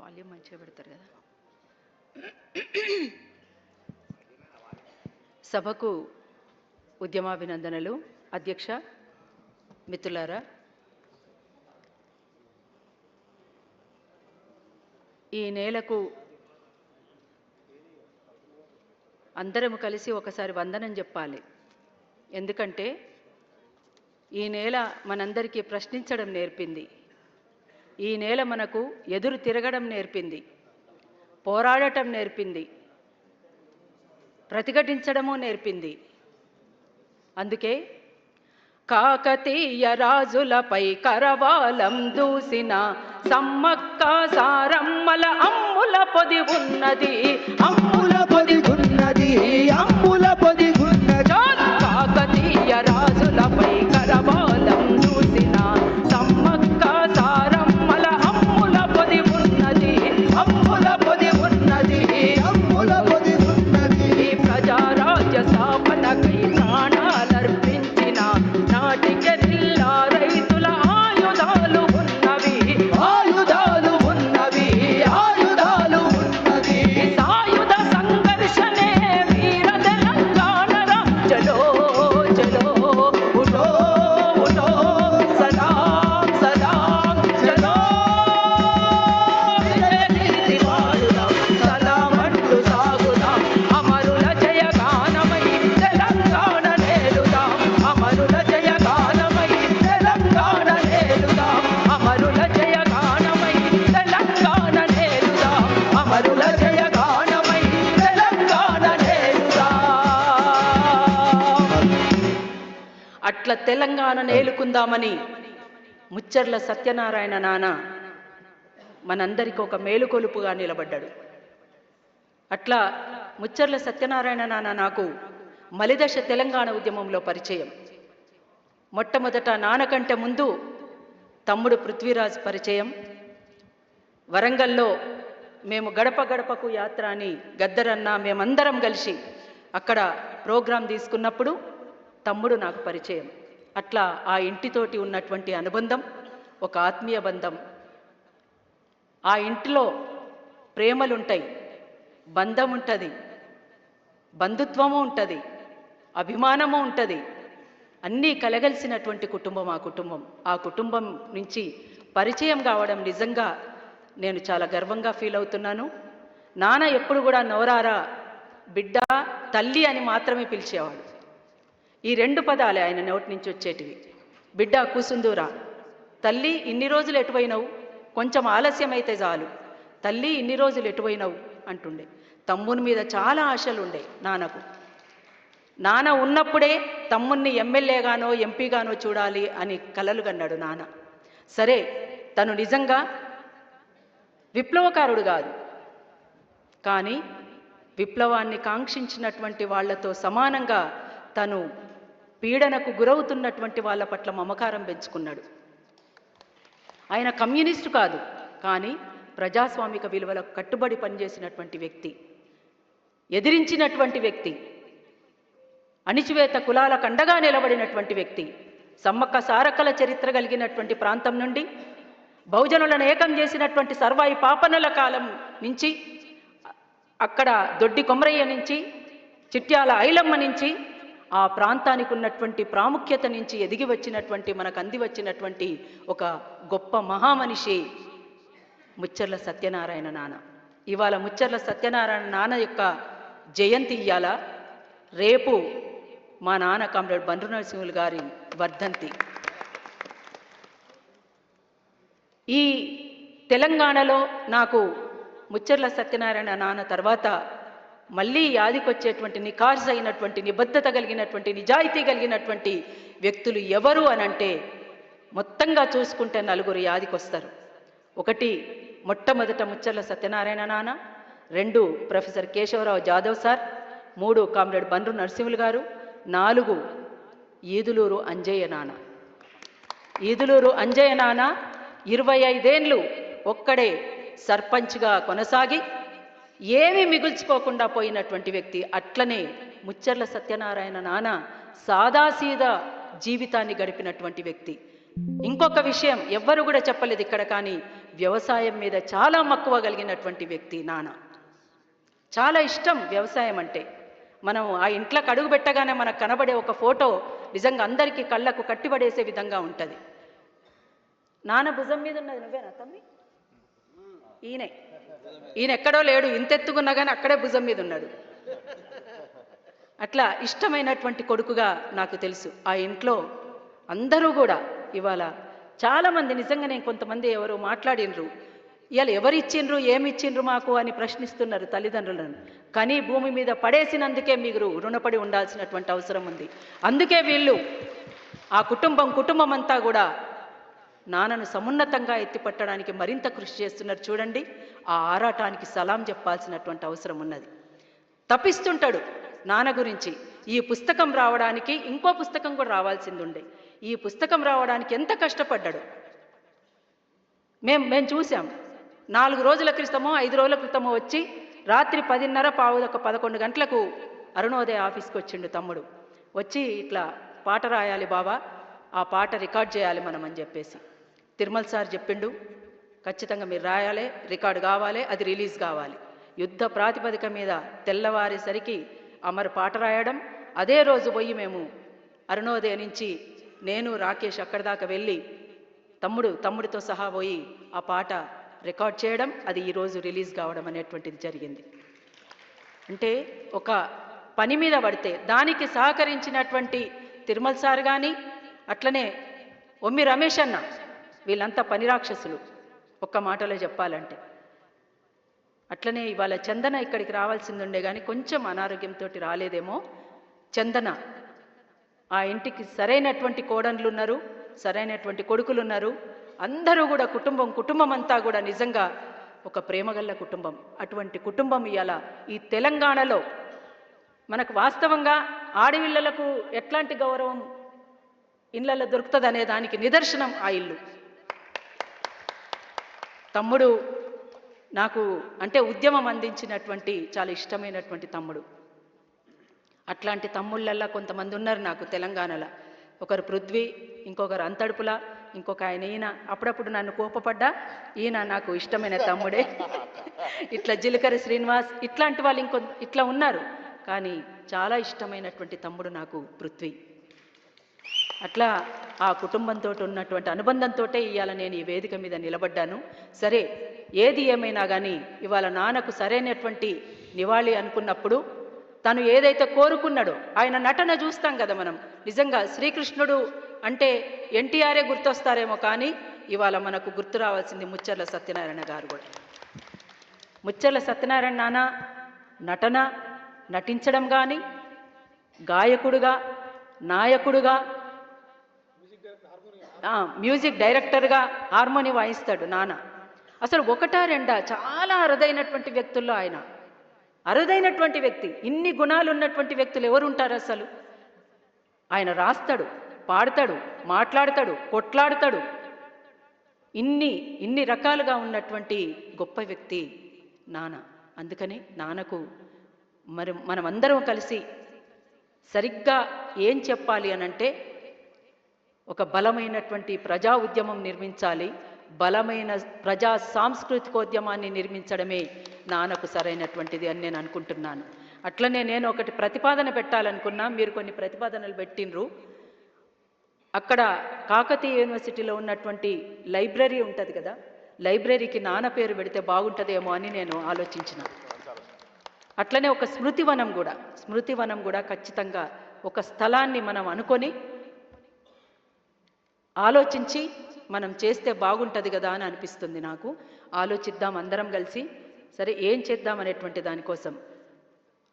Volume మంచిగా పెడతారు కదా. సభకు ఉద్యమాభినందనలు. అధ్యక్ష, మిత్రులారా, ఈ నేలకు అందరము కలిసి ఒకసారి వందనం చెప్పాలి. ఎందుకంటే ఈ నేల మనందరికీ ప్రశ్నించడం నేర్పింది. ఈ నేల మనకు ఎదురు తిరగడం నేర్పింది, పోరాడటం నేర్పింది, ప్రతిఘటించడము నేర్పింది. అందుకే కాకతీయ రాజులపై కరవాలం దూసిన సమ్మక్క సారమ్మల అమ్ముల పొది ఉన్నది, అమ్ముల పొది ఉన్నది, అమ్ముల పొది ఉన్నది. కాకతీయ రాజులపై కరవాలం దూసిన సమ్మక్క సారమ్మల అమ్ముల పొది ఉన్నది, అమ్ముల పొది ఉన్నది, అమ్ముల పొది ఉన్నది. ప్రజారాజ్య స్థాపనకై ప్రాణాలర్పించిన నాటికెల్లా రైతుల ఆయుధాలు ఉన్నవి, ఆయుధాలు ఉన్నవి, ఆయుధాలు ఉన్నవి. సాయుధ సంఘర్షణే వీర తెలంగాణ చలో చలో ఉఠో ఉఠో సలాం సలాం చలో సలామంటూ సాగుదాం, అమరుల జయగానమై తెలంగాణ నేలుదాం, అమరుల జయగానమై తెలంగాణ నేలుదాం, అమరుల జయగానమై తెలంగాణ నేలుదాం, అమరుల జయగానమై తెలంగాణ నేలుదాం. అట్లా తెలంగాణ నేలుకుందామని ముచ్చర్ల సత్యనారాయణ నాన్న మనందరికీ ఒక మేలుకొలుపుగా నిలబడ్డాడు. అట్లా ముచ్చర్ల సత్యనారాయణ నాన్న నాకు మలిదశ తెలంగాణ ఉద్యమంలో పరిచయం. మొట్టమొదట నాన్నకంటే ముందు తమ్ముడు పృథ్వీరాజ్ పరిచయం. వరంగల్లో మేము గడప గడపకు యాత్ర అని గద్దరన్న మేమందరం కలిసి అక్కడ ప్రోగ్రాం తీసుకున్నప్పుడు తమ్ముడు నాకు పరిచయం. అట్లా ఆ ఇంటితోటి ఉన్నటువంటి అనుబంధం ఒక ఆత్మీయ బంధం. ఆ ఇంటిలో ప్రేమలుంటాయి, బంధం ఉంటుంది, బంధుత్వము ఉంటుంది, అభిమానము ఉంటుంది, అన్నీ కలగలిసినటువంటి కుటుంబం ఆ కుటుంబం. ఆ కుటుంబం నుంచి పరిచయం కావడం నిజంగా నేను చాలా గర్వంగా ఫీల్ అవుతున్నాను. నాన్న ఎప్పుడు కూడా నోరారా బిడ్డ, తల్లి అని మాత్రమే పిలిచేవాడు. ఈ రెండు పదాలే ఆయన నోటి నుంచి వచ్చేటివి. బిడ్డ కూసుందూరా, తల్లి ఇన్ని రోజులు ఎటువైనవు, కొంచెం ఆలస్యమైతే చాలు, తల్లి ఇన్ని రోజులు ఎటువైనవు అంటుండే. తమ్ముని మీద చాలా ఆశలు ఉండే నాన్నకు. నాన్న ఉన్నప్పుడే తమ్ముణ్ణి ఎమ్మెల్యేగానో ఎంపీగానో చూడాలి అని కలలు కన్నాడు నాన్న. సరే, తను నిజంగా విప్లవకారుడు కాదు, కానీ విప్లవాన్ని కాంక్షించినటువంటి వాళ్లతో సమానంగా తను పీడనకు గురవుతున్నటువంటి వాళ్ళ పట్ల మమకారం పెంచుకున్నాడు. ఆయన కమ్యూనిస్టు కాదు, కానీ ప్రజాస్వామిక విలువలకు కట్టుబడి పనిచేసినటువంటి వ్యక్తి, ఎదిరించినటువంటి వ్యక్తి, అణిచివేత కులాలకు అండగా నిలబడినటువంటి వ్యక్తి. సమ్మక్క సారక్కల చరిత్ర కలిగినటువంటి ప్రాంతం నుండి బహుజనులను ఏకం చేసినటువంటి సర్వాయి పాపనుల కాలం నుంచి, అక్కడ దొడ్డి కొమరయ్య నుంచి, చిట్యాల ఐలమ్మ నుంచి, ఆ ప్రాంతానికి ఉన్నటువంటి ప్రాముఖ్యత నుంచి ఎదిగి వచ్చినటువంటి, మనకు అంది వచ్చినటువంటి ఒక గొప్ప మహామనిషి ముచ్చర్ల సత్యనారాయణ నాన్న. ఇవాళ ముచ్చర్ల సత్యనారాయణ నాన్న యొక్క జయంతి ఇయ్యాల. రేపు మా నాన్న కామ్రేడ్ బండ్రు నరసింహులు గారి వర్ధంతి. ఈ తెలంగాణలో నాకు ముచ్చర్ల సత్యనారాయణ నాన్న తర్వాత మళ్ళీ యాదికొచ్చేటువంటి నిఖార్స్ అయినటువంటి, నిబద్ధత కలిగినటువంటి, నిజాయితీ కలిగినటువంటి వ్యక్తులు ఎవరు అనంటే మొత్తంగా చూసుకుంటే నలుగురు యాదికొస్తారు. ఒకటి, మొట్టమొదట ముచ్చర్ల సత్యనారాయణ నాన్న, 2 professor Keshavarao Jadhav sir, 3 comrade Bandru Narasimhulu గారు, 4 ఈదులూరు అంజయ్య నాన్న. ఈదులూరు అంజయ్య నాన్న 25 ఏళ్ళు ఒక్కడే సర్పంచ్గా కొనసాగి ఏమీ మిగుల్చుకోకుండా పోయినటువంటి వ్యక్తి. అట్లనే ముచ్చర్ల సత్యనారాయణ నాన్న సాదాసీదా జీవితాన్ని గడిపినటువంటి వ్యక్తి. ఇంకొక విషయం ఎవ్వరు కూడా చెప్పలేదు ఇక్కడ, కానీ వ్యవసాయం మీద చాలా మక్కువ కలిగినటువంటి వ్యక్తి నాన్న. చాలా ఇష్టం వ్యవసాయం అంటే. మనం ఆ ఇంట్లోకి అడుగు పెట్టగానే మనకు కనబడే ఒక ఫోటో నిజంగా అందరికీ కళ్ళకు కట్టిపడేసే విధంగా ఉంటుంది. నాన్న భుజం మీద ఉన్నది నువ్వేనా తమ్మి? ఈయన ఎక్కడో లేడు, ఇంతెత్తుకున్నా కానీ అక్కడే భుజం మీద ఉన్నాడు. అట్లా ఇష్టమైనటువంటి కొడుకుగా నాకు తెలుసు. ఆ ఇంట్లో అందరూ కూడా ఇవాళ చాలామంది నిజంగా, నేను కొంతమంది ఎవరు మాట్లాడినరు, ఇవాళ ఎవరిచ్చిండ్రు ఏమిచ్చిండ్రు మాకు అని ప్రశ్నిస్తున్నారు తల్లిదండ్రులను. కానీ భూమి మీద పడేసినందుకే మీరు రుణపడి ఉండాల్సినటువంటి అవసరం ఉంది. అందుకే వీళ్ళు ఆ కుటుంబం అంతా కూడా నాన్నను సమున్నతంగా ఎత్తిపట్టడానికి మరింత కృషి చేస్తున్నారు. చూడండి, ఆ ఆరాటానికి సలాం చెప్పాల్సినటువంటి అవసరం ఉన్నది. తప్పిస్తుంటాడు నాన్న గురించి. ఈ పుస్తకం రావడానికి ఇంకో పుస్తకం కూడా రావాల్సింది ఉండే. ఈ పుస్తకం రావడానికి ఎంత కష్టపడ్డాడు మేము చూసాం. 4 రోజుల క్రితమో 5 రోజుల క్రితమో వచ్చి రాత్రి 10:30 11 గంటలకు అరుణోదయ ఆఫీస్కి వచ్చిండు తమ్ముడు. వచ్చి ఇట్లా పాట రాయాలి బాబా, ఆ పాట రికార్డ్ చేయాలి మనం అని చెప్పేసి తిరుమల సార్ చెప్పిండు. ఖచ్చితంగా మీరు రాయాలి, రికార్డు కావాలి, అది రిలీజ్ కావాలి. యుద్ధ ప్రాతిపదిక మీద తెల్లవారేసరికి అమర్ పాట రాయడం. అదే రోజు పోయి మేము అరుణోదయ నుంచి నేను రాకేష్ అక్కడి దాకా వెళ్ళి తమ్ముడితో సహా పోయి ఆ పాట రికార్డ్ చేయడం, అది ఈరోజు రిలీజ్ కావడం అనేటువంటిది జరిగింది. అంటే ఒక పని మీద పడితే దానికి సహకరించినటువంటి తిరుమల సార్ కానీ, అట్లనే ఒమ్మి రమేష్ అన్న, వీళ్ళంతా పని రాక్షసులు ఒక్క మాటలో చెప్పాలంటే. అట్లనే ఇవాళ చందన ఇక్కడికి రావాల్సింది ఉండే కానీ కొంచెం అనారోగ్యంతో రాలేదేమో. చందన ఆ ఇంటికి సరైనటువంటి కోడన్లు ఉన్నారు, సరైనటువంటి కొడుకులు ఉన్నారు. అందరూ కూడా కుటుంబం అంతా కూడా నిజంగా ఒక ప్రేమగల్ల కుటుంబం. అటువంటి కుటుంబం ఇవాళ ఈ తెలంగాణలో మనకు వాస్తవంగా ఆడపిల్లలకు ఎట్లాంటి గౌరవం ఇళ్ళల్లో దొరుకుతుంది అనే దానికి నిదర్శనం ఆ ఇల్లు. తమ్ముడు నాకు అంటే ఉద్యమం అందించినటువంటి చాలా ఇష్టమైనటువంటి తమ్ముడు. అట్లాంటి తమ్ముళ్ళల్లా కొంతమంది ఉన్నారు నాకు తెలంగాణలో. ఒకరు పృథ్వీ, ఇంకొకరు అంతడుపుల, ఇంకొక ఆయన ఈయన. అప్పుడప్పుడు నన్ను కోపపడ్డా ఈయన నాకు ఇష్టమైన తమ్ముడే. ఇట్లా జిలకర శ్రీనివాస్, ఇట్లాంటి వాళ్ళు ఇట్లా ఉన్నారు. కానీ చాలా ఇష్టమైనటువంటి తమ్ముడు నాకు పృథ్వీ. అట్లా ఆ కుటుంబంతో ఉన్నటువంటి అనుబంధంతో ఇవాళ నేను ఈ వేదిక మీద నిలబడ్డాను. సరే, ఏది ఏమైనా కానీ ఇవాళ నాన్నకు సరైనటువంటి నివాళి అనుకున్నప్పుడు తను ఏదైతే కోరుకున్నాడో, ఆయన నటన చూస్తాం కదా మనం. నిజంగా శ్రీకృష్ణుడు అంటే ఎన్టీఆరే గుర్తొస్తారేమో, కానీ ఇవాళ మనకు గుర్తు రావాల్సింది ముచ్చర్ల సత్యనారాయణ గారు కూడా. ముచ్చర్ల సత్యనారాయణ నాన్న నటన, నటించడం కానీ, గాయకుడుగా, నాయకుడుగా, మ్యూజిక్ డైరెక్టర్గా హార్మోని వాయిస్తాడు నాన్న. అసలు ఒకటా రెండా, చాలా అరుదైనటువంటి వ్యక్తుల్లో ఆయన. అరుదైనటువంటి వ్యక్తి. ఇన్ని గుణాలు ఉన్నటువంటి వ్యక్తులు ఎవరు ఉంటారు అసలు? ఆయన రాస్తాడు, పాడతాడు, మాట్లాడతాడు, కొట్లాడతాడు. ఇన్ని రకాలుగా ఉన్నటువంటి గొప్ప వ్యక్తి నాన్న. అందుకని నాన్నకు మనమందరం కలిసి సరిగ్గా ఏం చెప్పాలి అనంటే, ఒక బలమైనటువంటి ప్రజా ఉద్యమం నిర్మించాలి, బలమైన ప్రజా సాంస్కృతికోద్యమాన్ని నిర్మించడమే నాన్నకు సరైనటువంటిది అని నేను అనుకుంటున్నాను. అట్లనే నేను ఒకటి ప్రతిపాదన పెట్టాలనుకున్నా, మీరు కొన్ని ప్రతిపాదనలు పెట్టినరు. అక్కడ కాకతీయ యూనివర్సిటీలో ఉన్నటువంటి లైబ్రరీ ఉంటుంది కదా, లైబ్రరీకి నాన్న పేరు పెడితే బాగుంటుందేమో అని నేను ఆలోచించిన. అట్లనే ఒక స్మృతివనం కూడా ఖచ్చితంగా ఒక స్థలాన్ని మనం అనుకొని ఆలోచించి మనం చేస్తే బాగుంటుంది కదా అని అనిపిస్తుంది నాకు. ఆలోచిద్దాం అందరం కలిసి. సరే, ఏం చేద్దాం అనేటువంటి దానికోసం.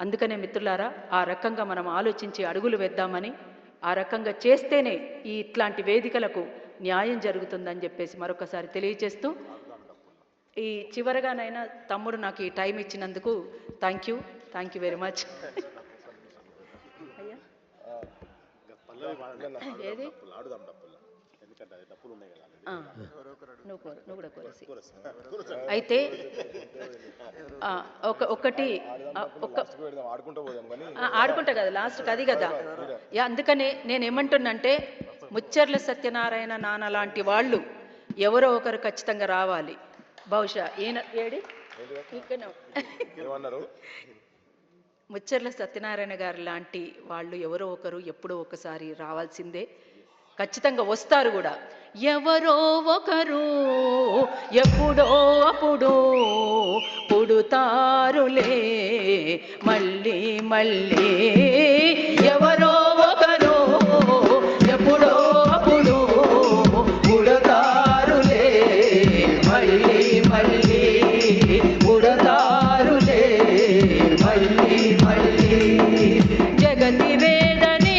అందుకనే మిత్రులారా, ఆ రకంగా మనం ఆలోచించి అడుగులు వేద్దామని, ఆ రకంగా చేస్తేనే ఈ ఇట్లాంటి వేదికలకు న్యాయం జరుగుతుందని చెప్పేసి మరొకసారి తెలియజేస్తూ, ఈ చివరగానైనా తమ్ముడు నాకు ఈ టైం ఇచ్చినందుకు థ్యాంక్ యూ వెరీ మచ్. అయ్యా ఏది నువ్వు కూడా కోరసి. అయితే ఒకటి ఆడుకుంటా కదా లాస్ట్కి, అది కదా. అందుకనే నేను ఏమంటున్నంటే, ముచ్చర్ల సత్యనారాయణ నాన్న లాంటి వాళ్ళు ఎవరో ఒకరు ఖచ్చితంగా రావాలి. బహుశా ఈయన ఏడి ముచ్చర్ల సత్యనారాయణ గారు లాంటి వాళ్ళు ఎవరో ఒకరు ఎప్పుడో ఒకసారి రావాల్సిందే, ఖచ్చితంగా వస్తారు కూడా. ఎవరో ఒకరు ఎప్పుడో అప్పుడు పుడుతారులే మళ్ళీ మళ్ళీ, ఎవరో ఒకరు ఎప్పుడో అప్పుడు పుడతారులే మళ్ళీ మళ్ళీ, పుడతారులే మళ్ళీ మళ్ళీ. జగతి వేదనే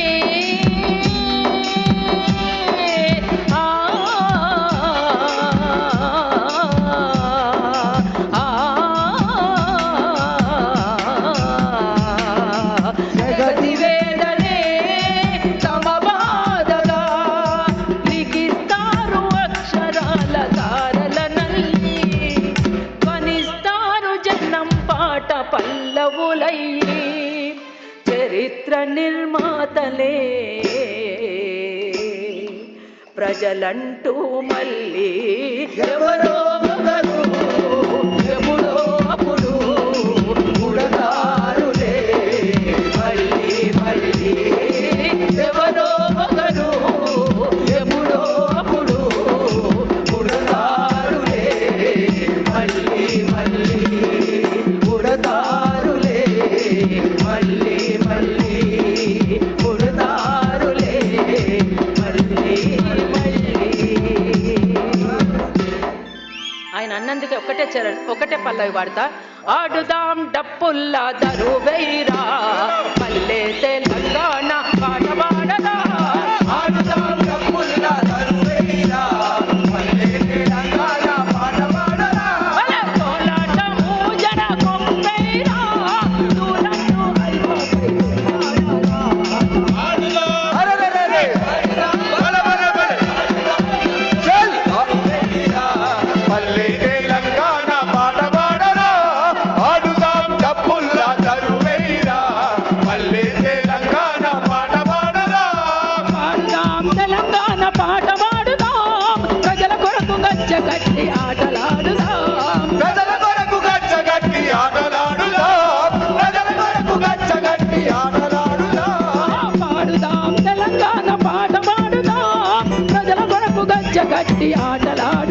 జగతి వేదనే తమ బాధగా లిఖిస్తారు అక్షరాల తారల నల్లి, ధ్వనిస్తారు జన్నం పాట పల్లవులయ్యి, చరిత్ర నిర్మాతలే ప్రజలంటూ మళ్ళీ ఎవరో ఒకరు ఎప్పుడో అప్పుడు పుడతారులే మళ్ళీ మళ్ళీ, ఎవరో ఒకరు ఎప్పుడో అప్పుడు పుడతారులే మళ్ళీ మళ్ళీ, పుడతారులే మళ్ళీ మళ్ళీ, పుడతారులే మళ్ళీ మళ్ళీ. ఆయన అన్నందుకే ఒకటే పల్లవి వాడతా. ఆడుదాం డప్పుల్లా దరువైరా పల్లె తెలంగాణ పాట పాడదా, ఆడుదాం డప్పుల్లా దరువైరా పల్లె తెలంగాణ పాట పాడదా, కోలాటము జర కొంపైరా దూరంలో పల్లె తెలంగాణ పాట పాడరా, ఆడుదాం డప్పుల్లా దరువైరా పల్లె తెలంగాణ పాట పాడరా, ఆడుదాం తెలంగాణ పాట పాడుదాం, ప్రజల కొరకు గచ్చగట్టి ఆటలాడుదాం, ప్రజల కొరకు గచ్చగట్టి ఆటలాడుదాం, ప్రజల కొరకు గచ్చగట్టి ఆటలాడుదాం, పాడుదాం తెలంగాణ పాట పాడుదాం, ప్రజల కొరకు గచ్చగట్టి ఆటలాడుదాం.